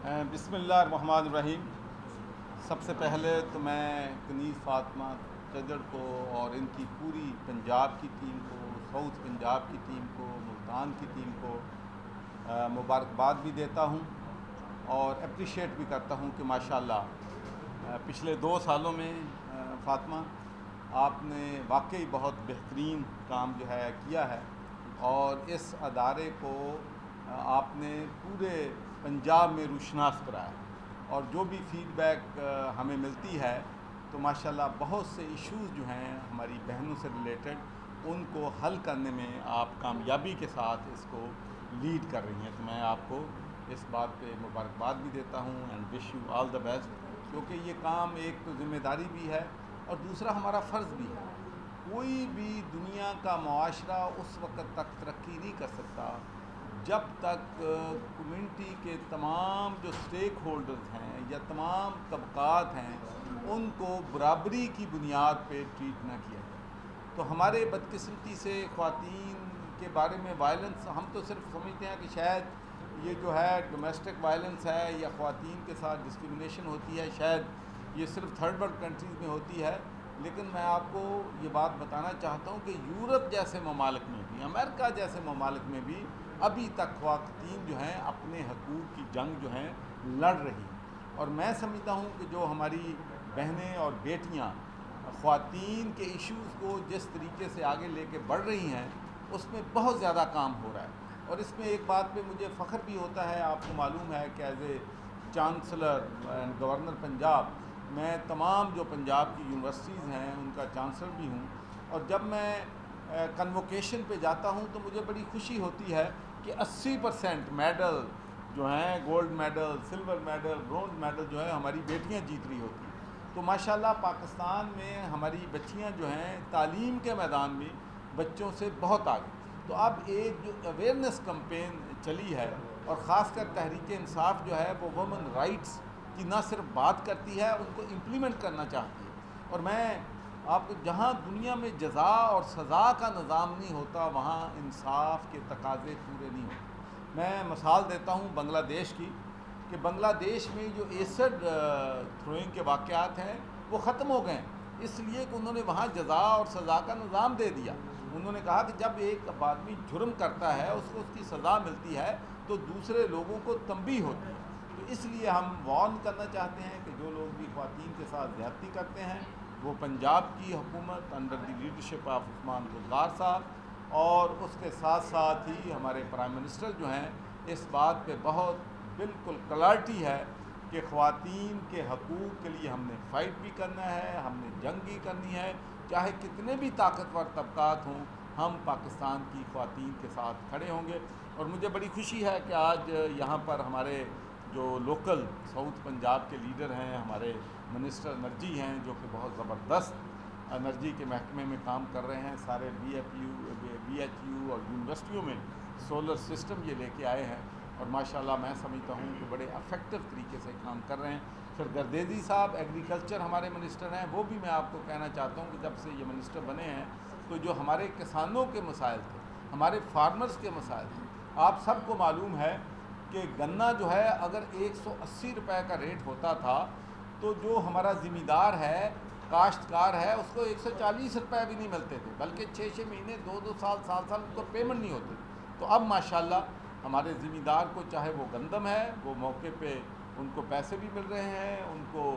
बिस्मिल्लाहिर्रहमानिर्रहीम। सबसे पहले तो मैं कनीज़ फ़ातिमा चदड़ को और इनकी पूरी पंजाब की टीम को, साउथ पंजाब की टीम को, मुल्तान की टीम को मुबारकबाद भी देता हूँ और अप्रिशिएट भी करता हूँ कि माशाल्लाह पिछले 2 सालों में फ़ातिमा आपने वाकई बहुत बेहतरीन काम जो है किया है और इस अदारे को आपने पूरे पंजाब में रुशनास कराया और जो भी फ़ीडबैक हमें मिलती है तो माशाल्लाह बहुत से इश्यूज़ जो हैं हमारी बहनों से रिलेटेड उनको हल करने में आप कामयाबी के साथ इसको लीड कर रही हैं। तो मैं आपको इस बात पे मुबारकबाद भी देता हूँ and wish you all the best, क्योंकि ये काम एक तो ज़िम्मेदारी भी है और दूसरा हमारा फ़र्ज़ भी है। कोई भी दुनिया का मुआशरा उस वक़्त तक तरक्की नहीं कर सकता जब तक कम्युनिटी के तमाम जो स्टेक होल्डर्स हैं या तमाम तबक़ात हैं उनको बराबरी की बुनियाद पे ट्रीट ना किया जाए। तो हमारे बदकिस्मती से ख़वातीन के बारे में वायलेंस, हम तो सिर्फ समझते हैं कि शायद ये जो है डोमेस्टिक वायलेंस है या ख़वातीन के साथ डिस्क्रिमिनेशन होती है, शायद ये सिर्फ थर्ड वर्ल्ड कंट्रीज़ में होती है। लेकिन मैं आपको ये बात बताना चाहता हूँ कि यूरोप जैसे ममालिक में भी, अमेरिका जैसे ममालिक में भी अभी तक ख़वातीन जो हैं अपने हकूक़ की जंग जो हैं लड़ रही हैं। और मैं समझता हूँ कि जो हमारी बहनें और बेटियाँ ख़वातीन के इश्यूज़ को जिस तरीके से आगे लेके बढ़ रही हैं उसमें बहुत ज़्यादा काम हो रहा है। और इसमें एक बात पे मुझे फ़ख्र भी होता है, आपको मालूम है कि as a chancellor and governor Punjab मैं तमाम जो पंजाब की यूनिवर्सिटीज़ हैं उनका चांसलर भी हूँ। और जब मैं कन्वोकेशन पे जाता हूँ तो मुझे बड़ी खुशी होती है कि 80% मेडल जो हैं, gold medal, silver medal, bronze medal जो है हमारी बेटियाँ जीत रही होती हैं। तो माशाल्लाह पाकिस्तान में हमारी बच्चियाँ जो हैं तालीम के मैदान में बच्चों से बहुत आगे। तो अब एक जो अवेयरनेस कैंपेन चली है और ख़ासकर तहरीक इंसाफ जो है वो वुमेन राइट्स की ना सिर्फ बात करती है, उनको इम्प्लीमेंट करना चाहती है। और मैं आपको, जहाँ दुनिया में जज़ा और सज़ा का निज़ाम नहीं होता वहाँ इंसाफ के तकाज़े पूरे नहीं होते। मैं मिसाल देता हूँ बांग्लादेश की, कि बांग्लादेश में जो एसिड थ्रोइंग के वाक़यात हैं वो ख़त्म हो गए, इसलिए कि उन्होंने वहाँ जज़ा और सज़ा का निज़ाम दे दिया। उन्होंने कहा कि जब एक आदमी जुर्म करता है उसको उसकी सज़ा मिलती है तो दूसरे लोगों को तंबीह होती है। तो इसलिए हम वार्न करना चाहते हैं कि जो लोग भी ख़वातीन के साथ ज़्यादती करते हैं वो पंजाब की हुकूमत under the leadership of Usman Buzdar साहब और उसके साथ साथ ही हमारे प्राइम मिनिस्टर जो हैं इस बात पे बहुत बिल्कुल क्लैरिटी है कि ख़वातीन के हकूक़ के लिए हमने फ़ाइट भी करना है, हमने जंग भी करनी है, चाहे कितने भी ताकतवर तबक़ात हों, हम पाकिस्तान की ख़वातीन के साथ खड़े होंगे। और मुझे बड़ी खुशी है कि आज यहाँ पर हमारे जो लोकल साउथ पंजाब के लीडर हैं, हमारे मिनिस्टर एनर्जी हैं जो कि बहुत ज़बरदस्त एनर्जी के महकमे में काम कर रहे हैं, सारे BHU और यूनिवर्सिटियों में सोलर सिस्टम ये लेके आए हैं और माशाल्लाह मैं समझता हूँ कि बड़े अफेक्टिव तरीके से काम कर रहे हैं। फिर गर्देजी साहब एग्रीकल्चर हमारे मिनिस्टर हैं, वो भी मैं आपको कहना चाहता हूँ कि जब से ये मिनिस्टर बने हैं तो जो हमारे किसानों के मसाइल थे, हमारे फार्मर्स के मसाइल थे, आप सबको मालूम है कि गन्ना जो है अगर 180 रुपये का रेट होता था तो जो हमारा ज़िम्मेदार है, काश्तकार है, उसको 140 रुपये भी नहीं मिलते थे, बल्कि 6-6 महीने 2-2 साल 7-7 उनको पेमेंट नहीं होती। तो अब माशाल्लाह हमारे ज़िम्मेदार को, चाहे वो गंदम है, वो मौके पे उनको पैसे भी मिल रहे हैं, उनको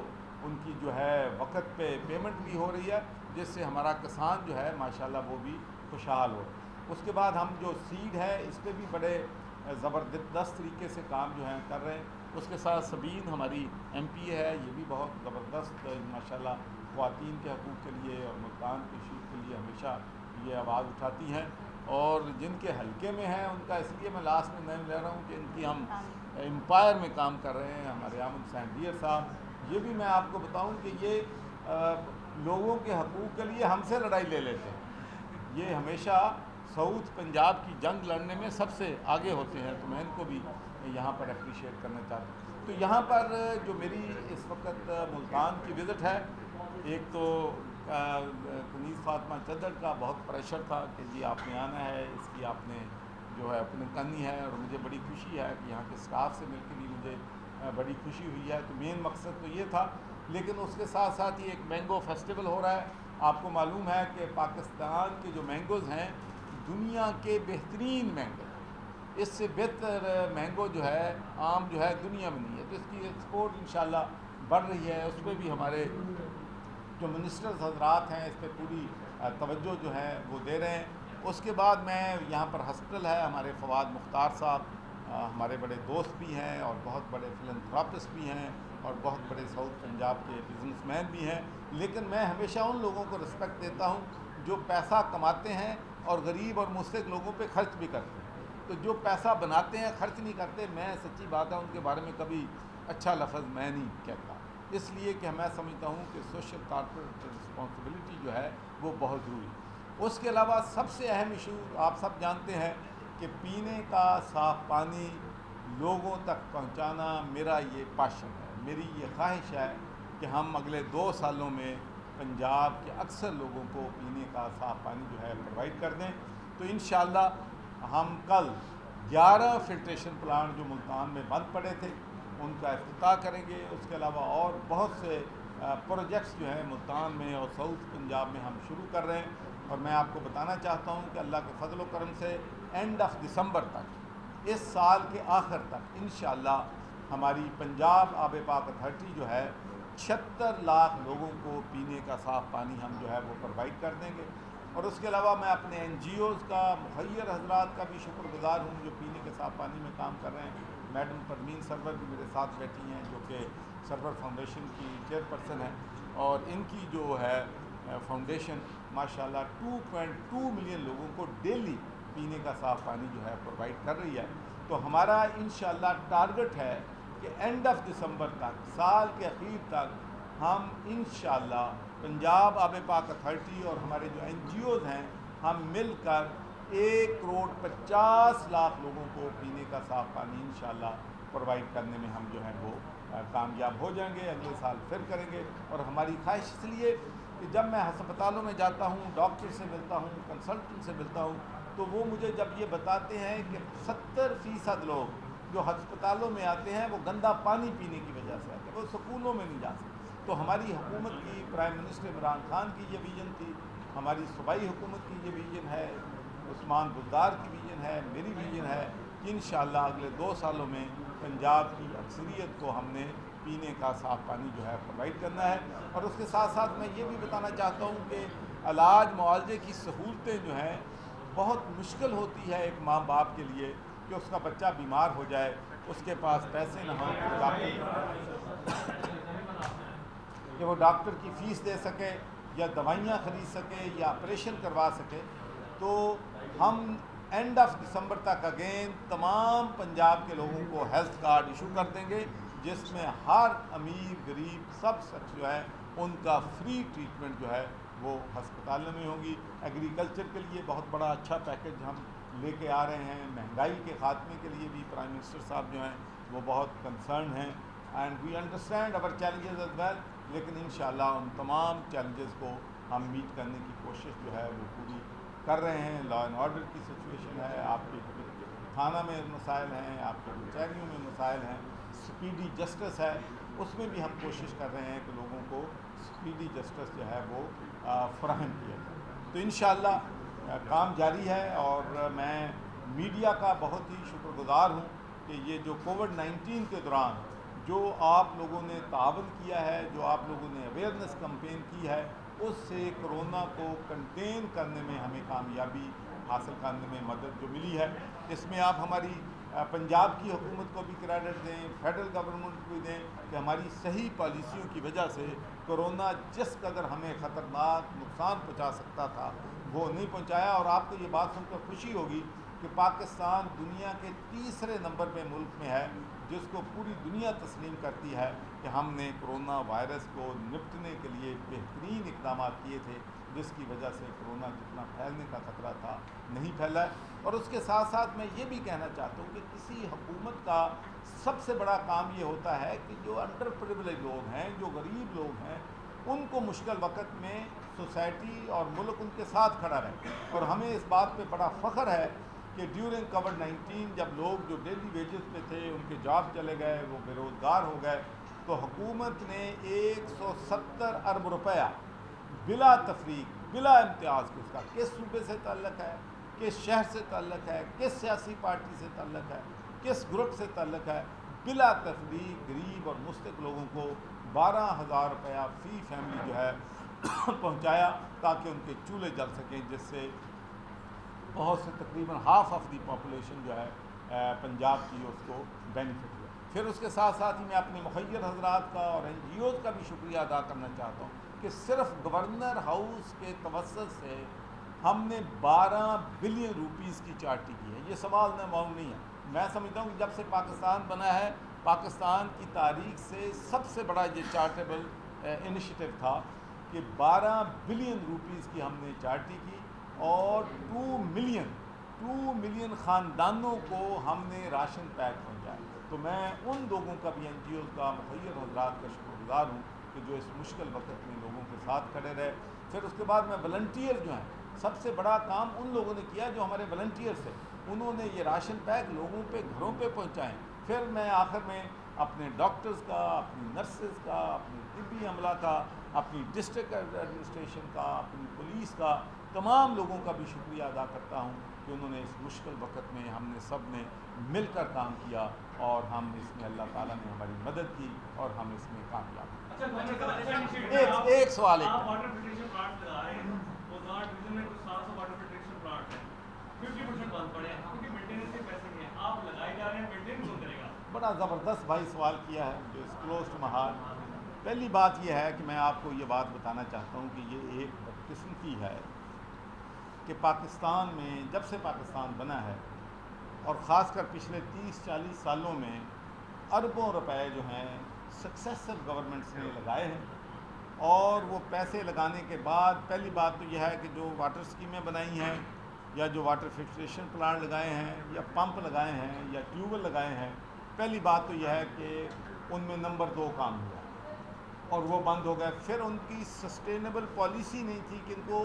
उनकी जो है वक्त पे पेमेंट भी हो रही है, जिससे हमारा किसान जो है माशाल्लाह वो भी खुशहाल हो। उसके बाद हम जो सीड है इस पर भी बड़े ज़बरदस्त तरीके से काम जो है कर रहे हैं। उसके साथ सबीन हमारी MP है, ये भी बहुत ज़बरदस्त माशाल्लाह ख़वातीन के हकूक़ के लिए और मुल्तान के इशू के लिए हमेशा ये आवाज़ उठाती हैं। और जिनके हलके में हैं उनका इसलिए मैं लास्ट में नहीं ले रहा हूँ कि इनकी हम एम्पायर में काम कर रहे हैं, हमारे आमद सैंडियर साहब, ये भी मैं आपको बताऊँ कि ये लोगों के हकूक़ के लिए हमसे लड़ाई ले लेते हैं। ये हमेशा साउथ पंजाब की जंग लड़ने में सबसे आगे होते हैं, तो मैं इनको भी यहाँ पर अप्रिशिएट करना चाहता हूँ। तो यहाँ पर जो मेरी इस वक्त मुल्तान की विज़िट है, एक तो कनीज़ फ़ातिमा चदड़ का बहुत प्रेशर था कि जी आपने आना है, इसकी आपने जो है अपनी करनी है, और मुझे बड़ी खुशी है कि यहाँ के स्टाफ से मिलकर भी मुझे बड़ी खुशी हुई है। तो मेन मकसद तो ये था, लेकिन उसके साथ साथ ही एक मैंगो फेस्टिवल हो रहा है। आपको मालूम है कि पाकिस्तान के जो मैंगोज़ हैं दुनिया के बेहतरीन मैंगो, इससे बेहतर मैंगो जो है आम जो है दुनिया में नहीं है। तो इसकी एक्सपोर्ट इंशाल्लाह बढ़ रही है। उस पर भी हमारे जो मिनिस्टर्स हजरात हैं इस पर पूरी तवज्जो जो है वो दे रहे हैं। उसके बाद मैं यहाँ पर हॉस्पिटल है, हमारे फवाद मुख्तार साहब हमारे बड़े दोस्त भी हैं और बहुत बड़े फिलंथ्रापिस्ट भी हैं और बहुत बड़े साउथ पंजाब के बिजनेसमैन भी हैं। लेकिन मैं हमेशा उन लोगों को रिस्पेक्ट देता हूँ जो पैसा कमाते हैं और गरीब और मुस्तहिक लोगों पे खर्च भी करते हैं। तो जो पैसा बनाते हैं खर्च नहीं करते, मैं सच्ची बात है उनके बारे में कभी अच्छा लफ्ज़ मैं नहीं कहता, इसलिए कि मैं समझता हूँ कि सोशल कॉर्पोरेट रिस्पॉन्सिबिलिटी जो है वो बहुत ज़रूरी है। उसके अलावा सबसे अहम इशू आप सब जानते हैं कि पीने का साफ़ पानी लोगों तक पहुँचाना मेरा ये पैशन है, मेरी ये ख्वाहिश है कि हम अगले 2 सालों में पंजाब के अक्सर लोगों को पीने का साफ़ पानी जो है प्रोवाइड कर दें। तो इंशाअल्लाह हम कल 11 फिल्ट्रेशन प्लांट जो मुल्तान में बंद पड़े थे उनका इफ्तिताह करेंगे। उसके अलावा और बहुत से प्रोजेक्ट्स जो हैं मुल्तान में और साउथ पंजाब में हम शुरू कर रहे हैं। और मैं आपको बताना चाहता हूँ कि अल्लाह के फजल व करम से एंड ऑफ दिसंबर तक, इस साल के आखिर तक इंशाअल्लाह हमारी पंजाब आब पाक अथॉरिटी जो है 76 लाख लोगों को पीने का साफ़ पानी हम जो है वो प्रोवाइड कर देंगे। और उसके अलावा मैं अपने NGOs का, मुखैर हजरात का भी शुक्रगुजार हूँ जो पीने के साफ़ पानी में काम कर रहे हैं। मैडम परमीन सरवर भी मेरे साथ बैठी हैं जो कि सरवर फाउंडेशन की चेयरपर्सन है और इनकी जो है फाउंडेशन माशाल्लाह 2.2 मिलियन लोगों को डेली पीने का साफ़ पानी जो है प्रोवाइड कर रही है। तो हमारा इंशाल्लाह टारगेट है कि एंड ऑफ दिसंबर तक, साल के अखीर तक, हम इंशाल्लाह पंजाब आब पाक अथॉरिटी और हमारे जो NGOs हैं हम मिलकर 1,50,00,000 लोगों को पीने का साफ़ पानी इंशाल्लाह प्रोवाइड करने में हम जो है वो कामयाब हो जाएंगे। अगले साल फिर करेंगे। और हमारी ख्वाहिश इसलिए कि जब मैं अस्पतालों में जाता हूँ, डॉक्टर से मिलता हूँ, कंसल्टेंट से मिलता हूँ, तो वो मुझे जब ये बताते हैं कि 70% लोग जो अस्पतालों में आते हैं वो गंदा पानी पीने की वजह से आते हैं, वो स्कूलों में नहीं जा सकते। तो हमारी हुकूमत की, प्राइम मिनिस्टर इमरान खान की ये विज़न थी, हमारी सूबाई हुकूमत की ये विज़न है, उस्मान बुज़दार की विज़न है, मेरी विज़न है कि इंशाअल्लाह अगले 2 सालों में पंजाब की अक्सरियत को हमने पीने का साफ़ पानी जो है प्रोवाइड करना है। और उसके साथ साथ मैं ये भी बताना चाहता हूँ कि इलाज मुआवजे की सहूलतें जो हैं बहुत मुश्किल होती है एक माँ बाप के लिए कि उसका बच्चा बीमार हो जाए, उसके पास पैसे न हों कि वो डॉक्टर की फ़ीस दे सके या दवाइयाँ ख़रीद सके या ऑपरेशन करवा सके। तो हम एंड ऑफ दिसंबर तक अगेन तमाम पंजाब के लोगों को हेल्थ कार्ड इशू कर देंगे जिसमें हर अमीर गरीब सब शख्स जो है उनका फ्री ट्रीटमेंट जो है वो अस्पतालों में होगी। एग्रीकल्चर के लिए बहुत बड़ा अच्छा पैकेज हम लेके आ रहे हैं। महंगाई के ख़ात्मे के लिए भी प्राइम मिनिस्टर साहब जो हैं वो बहुत कंसर्न हैं and we understand our challenges as well. लेकिन इंशाअल्लाह उन तमाम चैलेंजेस को हम मीट करने की कोशिश जो है वो पूरी कर रहे हैं। लॉ एंड ऑर्डर की सिचुएशन है, आपके थाना में मसाइल हैं, आपके कचहरियों में मसाइल हैं, स्पीडी जस्टिस है, उसमें भी हम कोशिश कर रहे हैं कि लोगों को स्पीडी जस्टिस जो है वो फराहम किया जाए। तो इंशाअल्लाह काम जारी है और मैं मीडिया का बहुत ही शुक्रगुजार हूँ कि ये जो कोविड-19 के दौरान जो आप लोगों ने तावन किया है, जो आप लोगों ने अवेयरनेस कैंपेन की है, उससे कोरोना को कंटेन करने में हमें कामयाबी हासिल करने में मदद जो मिली है, इसमें आप हमारी पंजाब की हुकूमत को भी क्रेडिट दें, फेडरल गवर्नमेंट को भी दें कि हमारी सही पॉलिसियों की वजह से कोरोना जिस कदर हमें ख़तरनाक नुकसान पहुंचा सकता था वो नहीं पहुंचाया। और आपको ये बात सुनकर खुशी होगी कि पाकिस्तान दुनिया के तीसरे नंबर पे मुल्क में है जिसको पूरी दुनिया तस्लीम करती है कि हमने कोरोना वायरस को निपटने के लिए बेहतरीन इक़दाम किए थे जिसकी वजह से कोरोना जितना फैलने का ख़तरा था नहीं फैला। और उसके साथ साथ मैं ये भी कहना चाहता हूँ कि किसी हुकूमत का सबसे बड़ा काम ये होता है कि जो अंडर प्रिविलेज लोग हैं, जो गरीब लोग हैं, उनको मुश्किल वक्त में सोसाइटी और मुल्क उनके साथ खड़ा रहे। और हमें इस बात पे बड़ा फ़ख्र है कि ड्यूरिंग कोविड-19 जब लोग जो डेली वेजेस पे थे उनके जॉब चले गए, वो बेरोज़गार हो गए, तो हुकूमत ने 170 अरब रुपया बिला तफरीक बिला इम्तियाज़ के, उसका किस सूबे से ताल्लुक़ है, किस शहर से ताल्लुक़ है, किस सियासी पार्टी से ताल्लुक़ है, किस ग्रुप से ताल्लुक़ है, बिला तफरीक गरीब और मुस्तक लोगों को 12,000 रुपया फ़ी फैमिली जो है पहुँचाया, ताकि उनके चूल्हे जल सकें, जिससे बहुत से तकरीबन हाफ ऑफ दी पॉपुलेशन जो है पंजाब की, उसको बेनिफिट हुआ। फिर उसके साथ साथ ही मैं अपने मुखय्यर हजरात का और NGOs का भी शुक्रिया अदा करना चाहता हूँ कि सिर्फ गवर्नर हाउस के तवस्सुत से हमने 12 बिलियन रुपीज़ की चार्टी की है। ये सवाल न मालूम नहीं है। मैं समझता हूँ कि जब से पाकिस्तान बना है, पाकिस्तान की तारीख से सबसे बड़ा ये चार्टेबल इनिशिएटिव था कि 12 बिलियन रुपीज़ की हमने चार्टी की और 2 मिलियन ख़ानदानों को हमने राशन पैक पहुँचाया। तो मैं उन लोगों का भी, NGOs का, मुखय्यर हज़रात का शुक्रगुज़ार हूँ कि जो इस मुश्किल वक्त में लोगों के साथ खड़े रहे। फिर उसके बाद मैं वॉलंटियर जो हैं, सबसे बड़ा काम उन लोगों ने किया जो हमारे वॉलंटियर्स थे, उन्होंने ये राशन पैक लोगों पे घरों पे पहुँचाएँ। फिर मैं आखिर में अपने डॉक्टर्स का, अपनी नर्सेज़ का, अपनी तिब्बी अमला का, अपनी डिस्ट्रिक्ट एडमिनिस्ट्रेशन का, अपनी पुलिस का, तमाम लोगों का भी शुक्रिया अदा करता हूँ कि उन्होंने इस मुश्किल वक्त में हमने सब ने मिलकर काम किया और हम इसमें, अल्लाह ताला ने हमारी मदद की और हम इसमें कामयाब। एक सवाल आप वाटर फिल्ट्रेशन प्लांट लगा रहे हैं, उस डिवीजन में कुछ 700 वाटर फिल्ट्रेशन प्लांट है, 50% बंद पड़े हैं क्योंकि मेंटेनेंस के पैसे नहीं है। आप लगाए जा रहे हैं, मेंटेन कौन करेगा? बड़ा ज़बरदस्त भाई सवाल किया है जो इस क्लोज टू माय हार्ट। पहली बात यह है कि मैं आपको ये बात बताना चाहता हूँ कि ये एक बदकिस्मती है कि पाकिस्तान में, जब से पाकिस्तान बना है और ख़ासकर पिछले 30-40 सालों में, अरबों रुपए जो हैं सक्सेसिव गवर्नमेंट्स ने लगाए हैं। और वो पैसे लगाने के बाद पहली बात तो यह है कि जो वाटर स्कीमें बनाई हैं या जो वाटर फिल्ट्रेशन प्लांट लगाए हैं या पंप लगाए हैं या ट्यूबवेल लगाए हैं, पहली बात तो यह है कि उनमें नंबर 2 काम हुआ और वो बंद हो गए। फिर उनकी सस्टेनेबल पॉलिसी नहीं थी कि इनको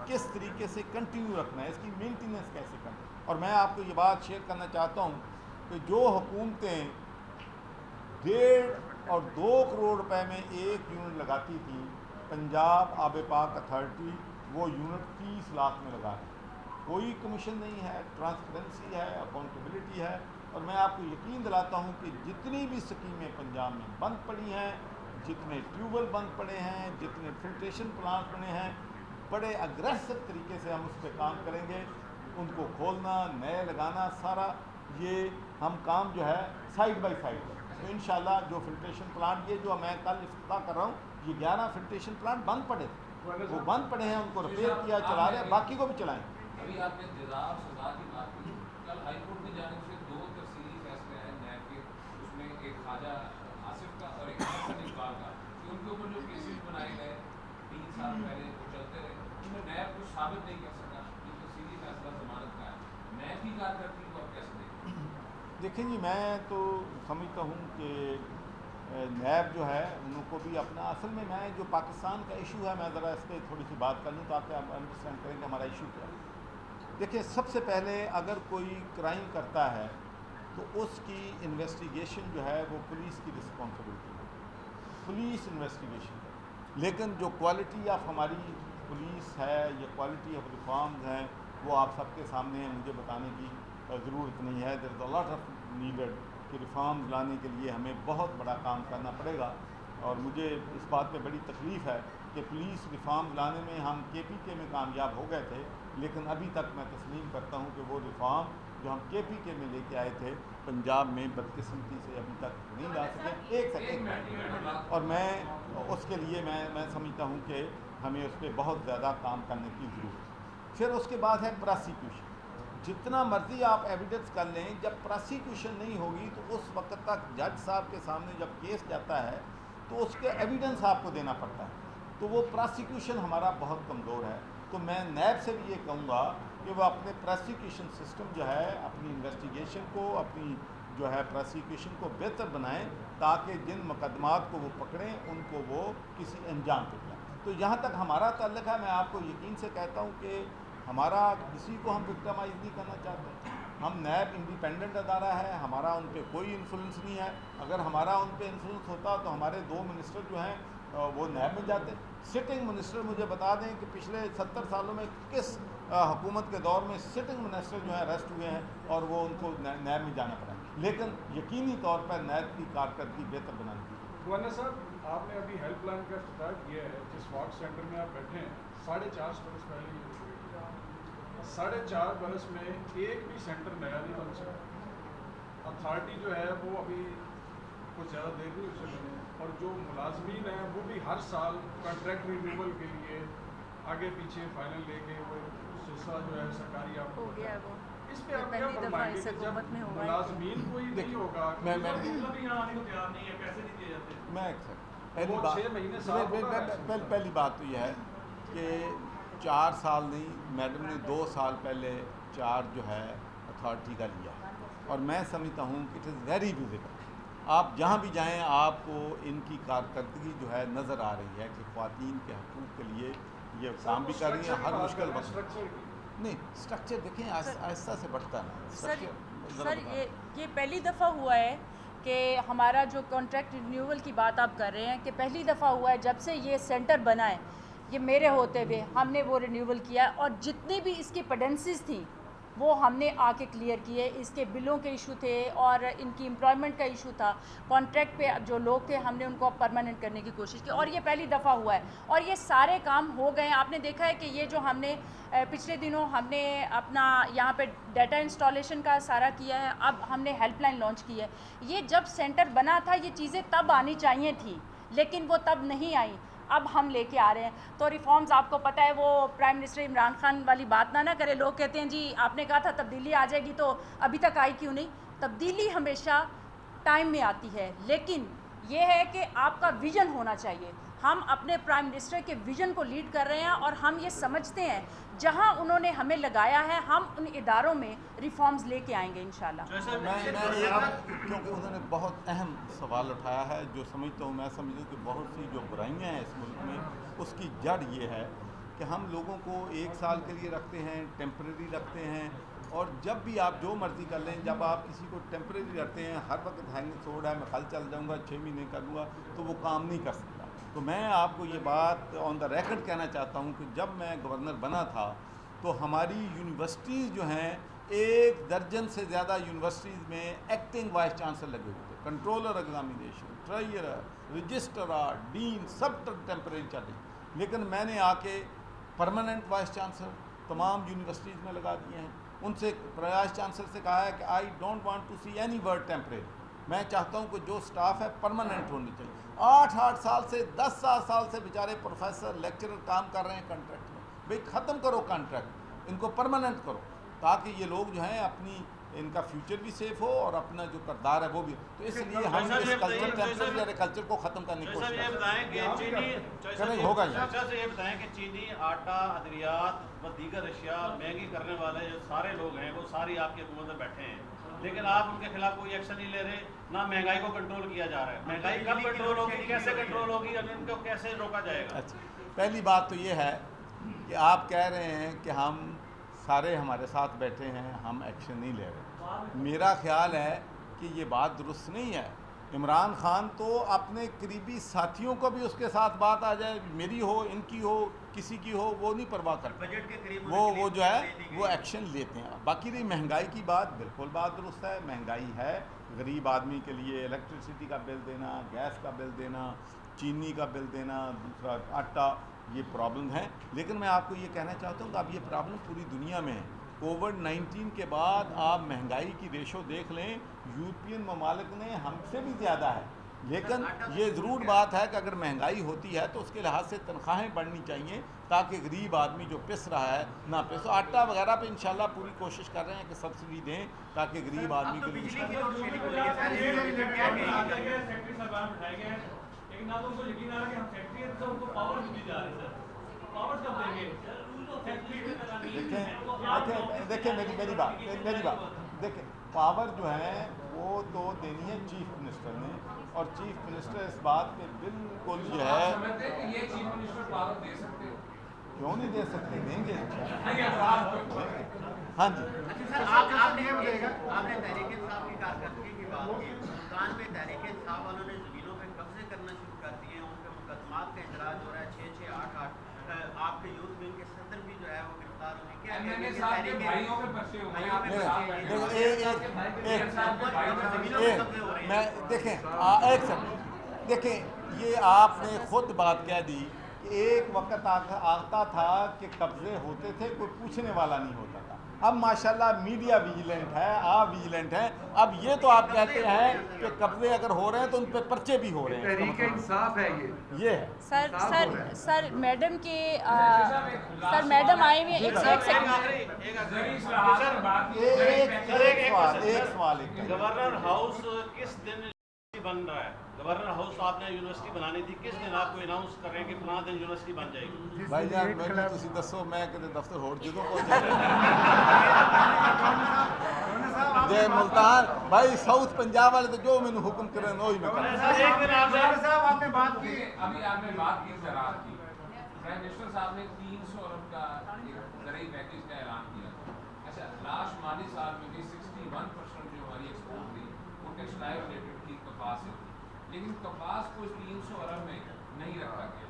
किस तरीके से कंटिन्यू रखना है, इसकी मेंटेनेंस कैसे करना है। और मैं आपको ये बात शेयर करना चाहता हूँ कि जो हुकूमतें 1.5 और 2 करोड़ रुपए में एक यूनिट लगाती थी, पंजाब आब पाक अथॉरिटी वो यूनिट 30 लाख में लगा है। कोई कमीशन नहीं है, ट्रांसपेरेंसी है, अकाउंटेबिलिटी है। और मैं आपको यकीन दिलाता हूँ कि जितनी भी स्कीमें पंजाब में बंद पड़ी हैं, जितने ट्यूबवेल बंद पड़े हैं, जितने फिल्ट्रेशन प्लांट बने हैं, बड़े अग्रेसिव तरीके से हम उस पर काम करेंगे। उनको खोलना, नए लगाना, सारा ये हम काम जो है साइड बाय साइड। तो इंशाल्लाह जो फिल्ट्रेशन प्लांट, ये जो मैं कल इफ्तिताह कर रहा हूँ, ये 11 फिल्ट्रेशन प्लांट बंद पड़े थे, वो बंद पड़े हैं, उनको रिपेयर किया, चला रहे हैं, बाकी को भी चलाएँ। अभी आपने जज़ा सज़ा की बात की। कल हाईकोर्ट की जानिब से 2 तफसीली फैसले आए नैब के, उसमें एक ख्वाजा आसिफ का और एक हसन इकबाल का, कि उनके ऊपर जो केसेस बनाए गए 3 साल पहले वो चलते रहे, उनमें नैब कुछ साबित नहीं कर सका। जो तफसीली फैसला जमानत का है, नैब की कारकर्दगी को आप कैसे देखते हैं? देखिए जी, मैं तो समझता हूँ कि नैब जो है उनको भी अपना, असल में मैं जो पाकिस्तान का इशू है, मैं ज़रा इस पर थोड़ी सी बात कर लूँ ताकि आप अंडरस्टैंड करें कि हमारा इशू क्या है। देखिए, सबसे पहले अगर कोई क्राइम करता है तो उसकी इन्वेस्टिगेशन जो है वो पुलिस की रिस्पॉन्सिबिलिटी है, पुलिस इन्वेस्टिगेशन है। लेकिन जो क्वालिटी ऑफ हमारी पुलिस है या क्वालिटी ऑफ रिफॉर्म्स हैं, वो आप सबके सामने मुझे बताने की ज़रूरत नहीं है। There is a lot of needed कि रिफॉर्म्स लाने के लिए हमें बहुत बड़ा काम करना पड़ेगा। और मुझे इस बात पे बड़ी तकलीफ़ है कि पुलिस रिफॉर्म लाने में हम KPK में कामयाब हो गए थे, लेकिन अभी तक मैं तस्लीम करता हूँ कि वो रिफॉर्म जो हम KPK में लेके आए थे, पंजाब में बदकिस्मती से अभी तक नहीं ला सके। एक सेकेंड, और मैं उसके लिए मैं समझता हूँ कि हमें उस पर बहुत ज़्यादा काम करने की ज़रूरत है। फिर उसके बाद है प्रोसिक्यूशन। जितना मर्ज़ी आप एविडेंस कर लें, जब प्रोसिक्यूशन नहीं होगी तो उस वक्त तक जज साहब के सामने जब केस जाता है तो उसके एविडेंस आपको देना पड़ता है, तो वो प्रोसिक्यूशन हमारा बहुत कमज़ोर है। तो मैं नैब से भी ये कहूँगा कि वो अपने प्रोसिक्यूशन सिस्टम जो है, अपनी इन्वेस्टिगेशन को, अपनी जो है प्रोसिक्यूशन को बेहतर बनाएं, ताकि जिन मुकदमात को वो पकड़ें उनको वो किसी अंजाम पे लाएं। तो जहाँ तक हमारा ताल्लुक़ है, मैं आपको यकीन से कहता हूँ कि हमारा किसी को हम विक्टिमाइज़ नहीं करना चाहते। हम नैब इंडिपेंडेंट अदारा है, हमारा उन पर कोई इन्फ्लुएंस नहीं है। अगर हमारा उन पर इन्फ्लुएंस होता तो हमारे 2 मिनिस्टर जो हैं वो नैब में जाते। सिटिंग मिनिस्टर मुझे बता दें कि पिछले 70 सालों में किस हुकूमत के दौर में सिटिंग मिनिस्टर जो हैं अरेस्ट हुए हैं और वो उनको नैब में जाना पड़ा। लेकिन यकीनी तौर पर नैब की कारकर्दगी बेहतर बनाने की। गवर्नर साहब, आपने अभी हेल्पलाइन का इफ्तिताह किया है, जिस वार्ड सेंटर में आप बैठे हैं 4.5 बरस पहले 4.5 बरस में एक भी सेंटर नया नहीं बन सका। अथॉरिटी जो है वो अभी कुछ ज़्यादा देर नहीं उसे बने, और जो मुलाजमीन हैं वो भी हर साल कॉन्ट्रैक्ट रिन्यूअल के लिए आगे पीछे फाइनल लेके वो सिलसिला जो है सरकारी आपको हो गया वो। इस पे आप क्या फरमाएंगे कि जब मुलाजमीन को ही नहीं होगा मैं यहाँ आने को तैयार नहीं है, पैसे नहीं दिए जाते। पहली वो बात 6 महीने साल होगा। पहली बात तो यह है कि 4 साल नहीं, मैडम ने 2 साल पहले चार्ज जो है अथॉरिटी का लिया, और मैं समझता हूँ कि इट इज़ वेरी विजिबल। आप जहाँ भी जाएं आपको इनकी कारकर्दगी जो है नज़र आ रही है कि ख़वातीन के हकूक़ के लिए ये काम भी कर रही हैं, हर मुश्किल वक्त। नहीं, स्ट्रक्चर देखें आहिस्ता से बढ़ता है ना सर ये पहली दफ़ा हुआ है कि हमारा जो कॉन्ट्रैक्ट रिन्यूअल की बात आप कर रहे हैं कि पहली दफ़ा हुआ है जब से ये सेंटर बना है, ये मेरे होते हुए हमने वो रिन्यूअल किया, और जितनी भी इसकी पेडेंसीज थी वो हमने आके क्लियर किए। इसके बिलों के इशू थे और इनकी एम्प्लॉयमेंट का इशू था, कॉन्ट्रैक्ट पे जो लोग थे हमने उनको परमानेंट करने की कोशिश की, और ये पहली दफ़ा हुआ है और ये सारे काम हो गए। आपने देखा है कि ये जो हमने पिछले दिनों हमने अपना यहाँ पे डाटा इंस्टॉलेशन का सारा किया है, अब हमने हेल्पलाइन लॉन्च की है। ये जब सेंटर बना था ये चीज़ें तब आनी चाहिए थी, लेकिन वो तब नहीं आई, अब हम लेके आ रहे हैं। तो रिफॉर्म्स आपको पता है, वो प्राइम मिनिस्टर इमरान खान वाली बात ना करे। लोग कहते हैं जी आपने कहा था तब्दीली आ जाएगी, तो अभी तक आई क्यों नहीं? तब्दीली हमेशा टाइम में आती है, लेकिन ये है कि आपका विज़न होना चाहिए। हम अपने प्राइम मिनिस्टर के विज़न को लीड कर रहे हैं और हम ये समझते हैं जहां उन्होंने हमें लगाया है हम उन इदारों में रिफॉर्म्स लेके आएंगे इंशाल्लाह। क्योंकि उन्होंने बहुत अहम सवाल उठाया है जो समझता हूँ, मैं समझूँ कि बहुत सी जो बुराइयाँ हैं इस मुल्क में उसकी जड़ ये है कि हम लोगों को 1 साल के लिए रखते हैं, टेम्परेरी रखते हैं, और जब भी आप जो मर्ज़ी कर लें, जब आप किसी को टेम्परेरी रखते हैं, हर वक्त हैंगिंग फ्रूट है, मैं कल चल जाऊँगा 6 महीने कर लूँगा, तो वो काम नहीं कर सकता। तो मैं आपको ये बात ऑन द रिकॉर्ड कहना चाहता हूँ कि जब मैं गवर्नर बना था तो हमारी यूनिवर्सिटीज़ जो हैं 1 दर्जन से ज़्यादा यूनिवर्सिटीज़ में एक्टिंग वाइस चांसलर लगे हुए थे, controller examination, treasurer, registrar, dean, सब टेम्परेरी चल रही। लेकिन मैंने आके परमानेंट वाइस चांसलर तमाम यूनिवर्सिटीज़ में लगा दिए हैं। उनसे वाइस चांसलर से कहा है कि I don't want to see any word temporary, मैं चाहता हूं कि जो स्टाफ है परमानेंट होनी चाहिए। 8 साल से 10 साल से बेचारे प्रोफेसर लेक्चरर काम कर रहे हैं कॉन्ट्रैक्ट में। भाई ख़त्म करो कॉन्ट्रैक्ट, इनको परमानेंट करो, ताकि ये लोग जो हैं अपनी इनका फ्यूचर भी सेफ हो और अपना जो करदार है वो भी। तो इसलिए हम इस कल्चर टेम्परेरी कल्चर को ख़त्म करने की कोशिश करें। होगा ये बताएं कि चीनी, आटा, अद्वियात व दीगर अशिया महंगी करने वाले जो सारे लोग हैं वो सारी आपकी हुकूमत में बैठे हैं, लेकिन आप उनके खिलाफ कोई एक्शन नहीं ले रहे, ना महंगाई को कंट्रोल किया जा रहा है। महंगाई कब कंट्रोल होगी, कैसे कंट्रोल होगी और इनको कैसे रोका जाएगा? अच्छा, पहली बात तो ये है कि आप कह रहे हैं कि हम सारे हमारे साथ बैठे हैं, हम एक्शन नहीं ले रहे। मेरा ख्याल है कि ये बात दुरुस्त नहीं है। इमरान खान तो अपने करीबी साथियों को भी उसके साथ बात आ जाए, मेरी हो, इनकी हो, किसी की हो, वो नहीं परवाह करते, बजट के करीब वो जो है वो एक्शन लेते हैं। बाकी रही महंगाई की बात, बिल्कुल बात दुरुस्त है, महंगाई है। गरीब आदमी के लिए इलेक्ट्रिसिटी का बिल देना, गैस का बिल देना, चीनी का बिल देना, दूसरा आटा, ये प्रॉब्लम है। लेकिन मैं आपको ये कहना चाहता हूँ कि अब ये प्रॉब्लम पूरी दुनिया में है। कोविड-19 के बाद आप महंगाई की रेशो देख लें, यूरोपियन ममालिक ने हमसे भी ज़्यादा है। लेकिन ये ज़रूर बात है कि अगर महंगाई होती है तो उसके लिहाज से तनख्वाहें बढ़नी चाहिए ताकि गरीब आदमी जो पिस रहा है ना पिस। आटा वगैरह पे इंशाल्लाह पूरी कोशिश कर रहे हैं कि सब्सिडी दें ताकि गरीब आदमी के लिए देखें मेरी बात देखें, पावर जो है वो तो देनी है चीफ मिनिस्टर ने, और चीफ मिनिस्टर इस बात पे बिल्कुल जो है समझते हैं कि ये चीफ मिनिस्टर पावर दे सकते हैं। क्यों नहीं दे सकते, देंगे। आप हाँ जी। अच्छा सर, आपने ये बताएगा, आपने तहरीक इंसाफ की कारकर्दगी की बात की। मुल्तान में तहरीक इंसाफ वालों ने ज़मीनों पे कब्जे करना शुरू कर दिए हैं, उन पे मुकदमात का इंदराज हो रहा है, 6-6, 8-8। आपके यूथ विंग के सदर भी जो है वो गिरफ्तार होंगे। क्या एमएनए साहब के भाइयों पे पर्चे हुए हैं, भाइयों पे आपके एक मैं देखें एक सेकंड, देखें ये आपने खुद बात कह दी कि एक वक्त आता था कि कब्जे होते थे, कोई पूछने वाला नहीं होता था। अब माशाल्लाह मीडिया विजिलेंट है, आप विजिलेंट हैं। अब ये तो आप कहते हैं कि कब्जे अगर हो रहे हैं तो उन पर पर्चे भी हो रहे हैं। तहरीक इंसाफ है ये है सर मैडम के सर मैडम आए हुए एक सेकंड। एक सवाल गवर्नर हाउस किस दिन बन रहा है? गवर्नर हाउस आपने यूनिवर्सिटी बनानी थी, किस दिन आपको अनाउंस कर रहे हैं कि फलां दिन यूनिवर्सिटी बन जाएगी? भाई जान मैंने तुसी दसो, मैं किते दफ्तर होड़ ਜਦੋਂ पहुंच जे मुल्तान भाई साउथ पंजाब वाले तो जो मैंने हुक्म करन वही मैं कर। एक दिन आपने बात की, अभी आपने बात की ज़राअत की, प्राइम मिनिस्टर साहब ने 300 अरब का एक ज़रूरी पैकेज का ऐलान किया। अच्छा, लास्ट माली साल में भी 61% जो हमारी एक्सपोर्ट थी वो टेक्सटाइल रिलेटेड थी, कपास से थी, लेकिन कपास को 300 अरब में नहीं रखा गया।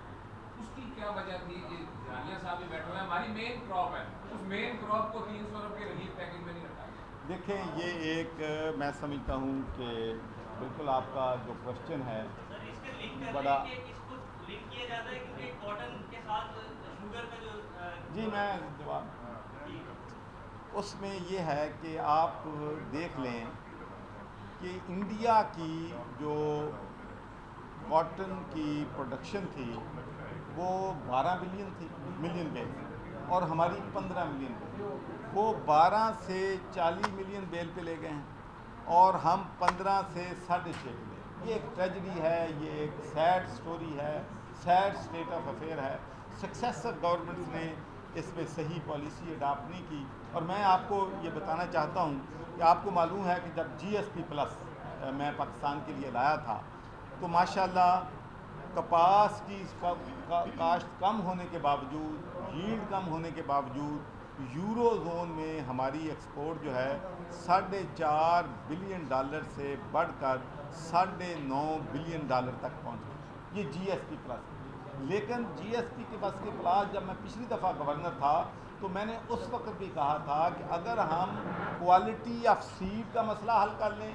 उसकी क्या वजह थी? ये जानिया साहब भी बैठे हुए हैं, हमारी मेन क्रॉप है, उस मेन क्रॉप को 300 अरब के रिलीफ पैकेज में नहीं रखा गया। देखें ये एक मैं समझता हूँ कि बिल्कुल आपका जो क्वेश्चन है सर इसके लिंक बड़ा इसको लिंक किया जाता है क्योंकि कॉटन के साथ शुगर का जो जी मैं जवाब उसमें ये है कि आप देख लें कि इंडिया की जो कॉटन की प्रोडक्शन थी वो 12 मिलियन बेल और हमारी 15 मिलियन बेल। वो 12 से 40 मिलियन बेल पे ले गए हैं और हम 15 से 6.5 पे। ये एक ट्रेजडी है, ये एक सैड स्टोरी है, सैड स्टेट ऑफ अफेयर है। सक्सेसर गवर्नमेंट्स ने इसमें सही पॉलिसी अडाप्ट नहीं की। और मैं आपको ये बताना चाहता हूँ कि आपको मालूम है कि जब GSP प्लस मैं पाकिस्तान के लिए लाया था तो माशाल्लाह कपास की काश्त कम होने के बावजूद, यील्ड कम होने के बावजूद यूरो जोन में हमारी एक्सपोर्ट जो है $4.5 बिलियन से बढ़कर $9.5 बिलियन तक पहुँच गई। ये GSP प्लस। लेकिन GSP के बस के खिलाफ जब मैं पिछली दफ़ा गवर्नर था तो मैंने उस वक्त भी कहा था कि अगर हम क्वालिटी ऑफ सीड का मसला हल कर लें,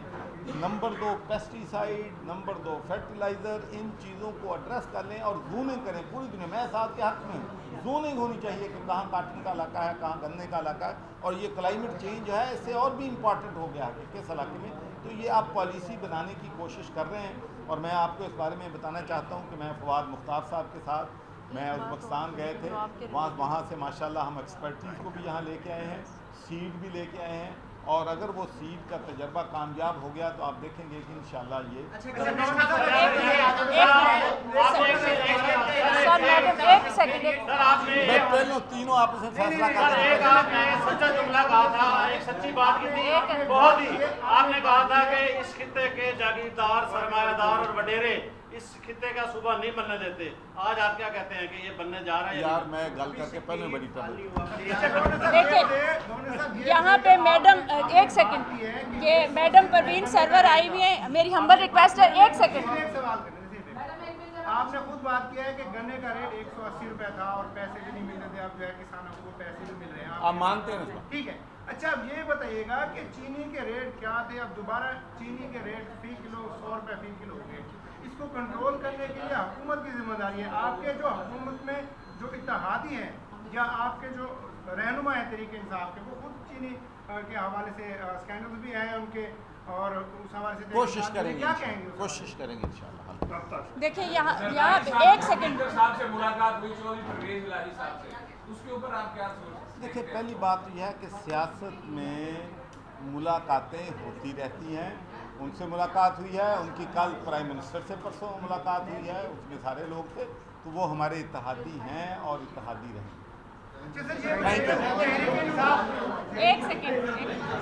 नंबर 2 पेस्टिसाइड, नंबर 2 फर्टिलाइज़र, इन चीज़ों को एड्रेस कर लें और जूनिंग करें पूरी दुनिया में। साथ के हक़ में जूनिंग होनी चाहिए कि कहाँ काटन का इलाका है, कहाँ गन्ने का इलाका है। और ये क्लाइमेट चेंज जो है इससे और भी इम्पॉर्टेंट हो गया है किस इलाके में। तो ये आप पॉलिसी बनाने की कोशिश कर रहे हैं। और मैं आपको इस बारे में बताना चाहता हूँ कि मैं फवाद मुख्तार साहब के साथ मैं उज़्बेकिस्तान गए थे, वहाँ से माशाल्लाह हम एक्सपर्टीज़ को भी यहाँ लेके आए हैं, सीड भी लेके आए हैं। और अगर वो सीड का तजर्बा कामयाब हो गया तो आप देखेंगे कि इंशाल्लाह ये मैं पहले तीनों आपस में फैसला कर एक आपने सच्चा जुमला कहा था, एक सच्ची बात की थी बहुत ही। आपने कहा था कि इस खित्ते के जागीरदार, सरमायादार और वडेरे इस खित्ते का सूबा नहीं बनने देते। आज आप क्या कहते हैं कि ये बनने जा रहा है? यार मैं गल करके पहले बड़ी देखिए यहाँ पे मैडम एक सेकंड, ये मैडम परवीन सरवर आई हुई हैं, मेरी हम्बल रिक्वेस्ट है एक सेकंड। आपने खुद बात किया है कि गन्ने का रेट 180 रुपए था और पैसे भी नहीं मिल रहे थे, अब जो है किसानों को पैसे भी मिल रहे हैं। आप मानते हैं इसको? ठीक है। अच्छा अब ये बताइएगा कि चीनी के रेट क्या थे, अब दोबारा चीनी के रेट फी किलो 100 रुपये फी किलो हो गए। इसको कंट्रोल करने के लिए हुकूमत की जिम्मेदारी है। आपके जो हुकूमत में जो इत्तेहादी हैं या आपके जो रहनुमा हैं तरीके इंसाफ के, वो खुद चीनी के हवाले से स्कैंडल्स भी हैं उनके, और उस हवाले से कोशिश करेंगे, क्या कहेंगे? कोशिश करेंगे इंशाल्लाह। देखिए यहाँ एक सेकंड साहब से मुलाकात हुई, चौधरी परवेज इलाही साहब से, उसके ऊपर आप क्या सोचते? देखिए पहली बात तो यह है कि सियासत में मुलाकातें होती रहती हैं। उनसे मुलाकात हुई है, उनकी कल प्राइम मिनिस्टर से परसों मुलाकात हुई है, उसमें सारे लोग थे, तो वो हमारे इत्तेहादी हैं और इत्तेहादी रहेंगे। एक सेकंड